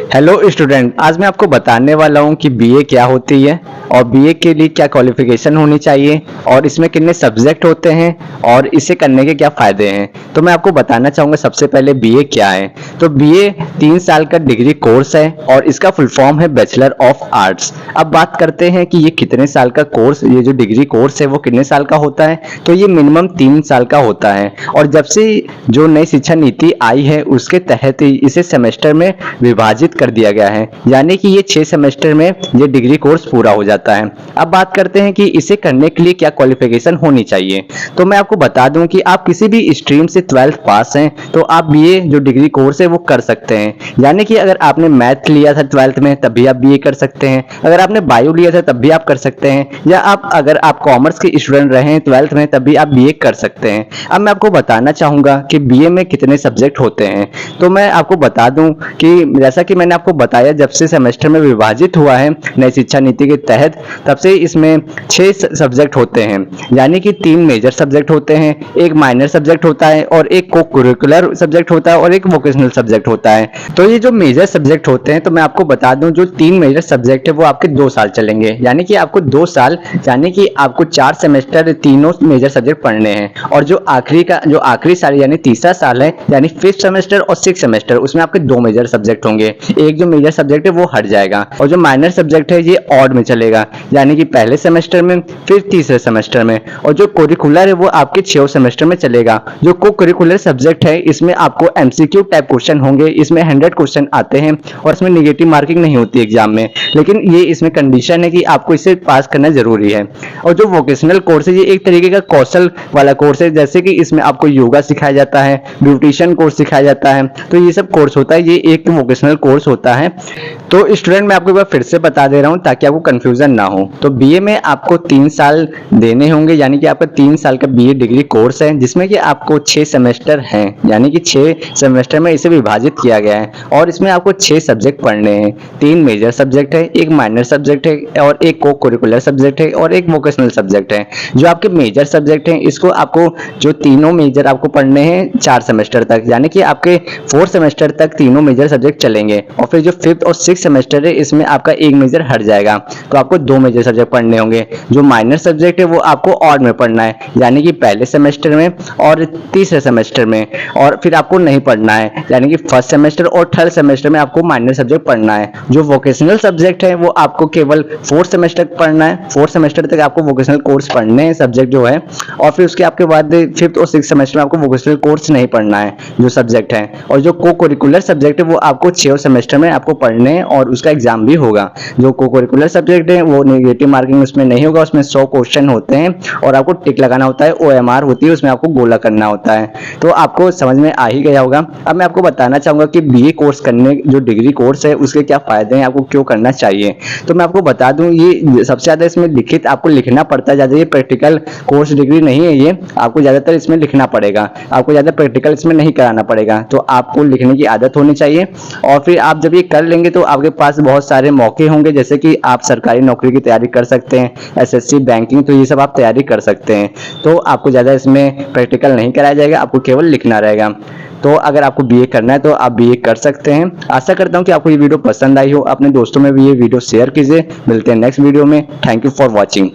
Hello student, आज मैं आपको बताने वाला हूँ कि बीए क्या होती है और बीए के लिए क्या क्वालिफिकेशन होनी चाहिए और इसमें कितने सब्जेक्ट होते हैं और इसे करने के क्या फ़ायदे हैं। तो मैं आपको बताना चाहूँगा सबसे पहले बीए क्या है। तो बीए 3 साल का डिग्री कोर्स है और इसका फुल फॉर्म है बैचलर ऑफ आर्ट्स। अब बात करते हैं कि ये कितने साल का कोर्स, ये जो डिग्री कोर्स है वो कितने साल का होता है। तो ये मिनिमम 3 साल का होता है और जब से जो नई शिक्षा नीति आई है उसके तहत ही इसे सेमेस्टर में विभाजित कर दिया गया है, यानी कि ये 6 सेमेस्टर में ये डिग्री कोर्स पूरा हो जाता है। अब बात करते हैं कि इसे करने के लिए क्या क्वालिफिकेशन होनी चाहिए। तो मैं आपको बता दूं कि आप किसी भी स्ट्रीम से 12th पास हैं तो आप बीए जो डिग्री कोर्स है वो कर सकते हैं। यानी कि अगर आपने मैथ लिया था 12th में तब भी आप बीए कर सकते हैं, अगर आपने बायो लिया था तब भी आप कर सकते हैं, या अगर आप कॉमर्स के स्टूडेंट रहे हैं 12th में तब भी आप बीए कर सकते हैं। अब मैं आपको बताना चाहूंगा कि बीए में कितने सब्जेक्ट होते हैं। तो मैं आपको बता दूं कि जैसा कि मैंने आपको बताया, जब से सेमेस्टर में विभाजित हुआ है नई शिक्षा नीति के तहत, तब से इसमें 6 सब्जेक्ट होते हैं। यानी कि 3 मेजर सब्जेक्ट होते हैं, एक माइनर सब्जेक्ट होता है और एक को करिकुलर सब्जेक्ट होता है और एक वोकेशनल सब्जेक्ट होता है। तो ये जो मेजर सब्जेक्ट होते हैं, तो मैं आपको बता दूं जो 3 मेजर सब्जेक्ट है वो आपके 2 साल चलेंगे। यानी कि आपको 2 साल, यानी कि आपको 4 सेमेस्टर तीनों मेजर सब्जेक्ट पढ़ने हैं। और जो आखिरी साल यानी तीसरा साल है, यानी 5th सेमेस्टर और 6th सेमेस्टर, उसमें आपके 2 मेजर सब्जेक्ट होंगे। एक जो मेजर सब्जेक्ट है वो हट जाएगा और जो माइनर सब्जेक्ट है ये ऑड में चलेगा, यानी कि पहले सेमेस्टर में फिर तीसरे सेमेस्टर में। और जो कोरिकुलर है वो आपके 6 सेमेस्टर में चलेगा। जो को करिकुलर सब्जेक्ट है इसमें आपको एमसीक्यू टाइप क्वेश्चन होंगे, इसमें 100 क्वेश्चन आते हैं और इसमें नेगेटिव मार्किंग नहीं होती एग्जाम में, लेकिन ये इसमें कंडीशन है कि आपको इसे पास करना जरूरी है। और जो वोकेशनल कोर्स है ये एक तरीके का कौशल वाला कोर्स है, जैसे कि इसमें आपको योगा सिखाया जाता है, ब्यूटिशियन कोर्स सिखाया जाता है। तो ये सब कोर्स होता है, ये एक वोकेशनल कोर्स होता है। तो स्टूडेंट मैं आपको एक बार फिर से बता दे रहा हूँ ताकि आपको कंफ्यूजन ना हो। तो बीए में आपको 3 साल देने होंगे, यानी कि आपका 3 साल का बीए डिग्री कोर्स है जिसमें कि आपको 6 सेमेस्टर हैं, यानी कि 6 सेमेस्टर में इसे विभाजित किया गया है। और इसमें आपको 6 सब्जेक्ट पढ़ने हैं, 3 मेजर सब्जेक्ट है, एक माइनर सब्जेक्ट है और एक को करिकुलर सब्जेक्ट है और एक वोकेशनल सब्जेक्ट है। जो आपके मेजर सब्जेक्ट हैं इसको आपको जो तीनों मेजर आपको पढ़ने हैं 4 सेमेस्टर तक, यानी कि आपके 4 सेमेस्टर तक तीनों मेजर सब्जेक्ट चलेंगे। और फिर जो 5th और 6th सेमेस्टर है इसमें आपका एक मेजर हट जाएगा, तो आपको 2 मेजर सब्जेक्ट पढ़ने होंगे। जो माइनर सब्जेक्ट है वो आपको ऑड में पढ़ना है, यानी कि पहले सेमेस्टर में और तीसरे सेमेस्टर में, और फिर आपको नहीं पढ़ना है, यानी कि 1st सेमेस्टर और 3rd सेमेस्टर में आपको माइनर सब्जेक्ट पढ़ना है। जो वोकेशनल सब्जेक्ट है वो आपको केवल 4th सेमेस्टर तक पढ़ना है, 4th सेमेस्टर तक आपको वोकेशनल कोर्स पढ़ने हैं सब्जेक्ट जो है, और फिर उसके आपके बाद 5th और 6th सेमेस्टर में आपको वोकेशनल कोर्स नहीं पढ़ना है जो सब्जेक्ट है। और जो को करिकुलर सब्जेक्ट है वो आपको 6 सेमेस्टर में आपको पढ़ने हैं और उसका एग्जाम भी होगा। जो को करिकुलर सब्जेक्ट है वो नेगेटिव मार्किंग उसमें नहीं होगा, उसमें 100 क्वेश्चन होते हैं और आपको टिक लगाना होता है, ओएमआर होती है उसमें आपको गोला करना होता है। तो आपको समझ में आ ही गया होगा। अब मैं आपको बताना चाहूंगा कि बीए कोर्स करने, जो डिग्री कोर्स है उसके क्या फायदे हैं, आपको क्यों करना चाहिए। तो मैं आपको बता दूं, ये सबसे ज्यादा इसमें लिखित आपको लिखना पड़ता है ज्यादा, ये प्रैक्टिकल कोर्स डिग्री नहीं है, ये आपको ज्यादातर इसमें लिखना पड़ेगा, आपको ज्यादा प्रैक्टिकल इसमें नहीं कराना पड़ेगा। तो आपको लिखने की आदत होनी चाहिए और फिर आप जब ये कर लेंगे तो आपके पास बहुत सारे मौके होंगे, जैसे कि आप सरकारी नौकरी की तैयारी कर सकते हैं, एसएससी, बैंकिंग, तो ये सब आप तैयारी कर सकते हैं। तो आपको ज्यादा इसमें प्रैक्टिकल नहीं कराया जाएगा, आपको केवल लिखना रहेगा। तो अगर आपको बीए करना है तो आप बीए कर सकते हैं। आशा करता हूं कि आपको ये वीडियो पसंद आई हो, अपने दोस्तों में भी ये वीडियो शेयर कीजिए। मिलते हैं नेक्स्ट वीडियो में। Thank you for watching.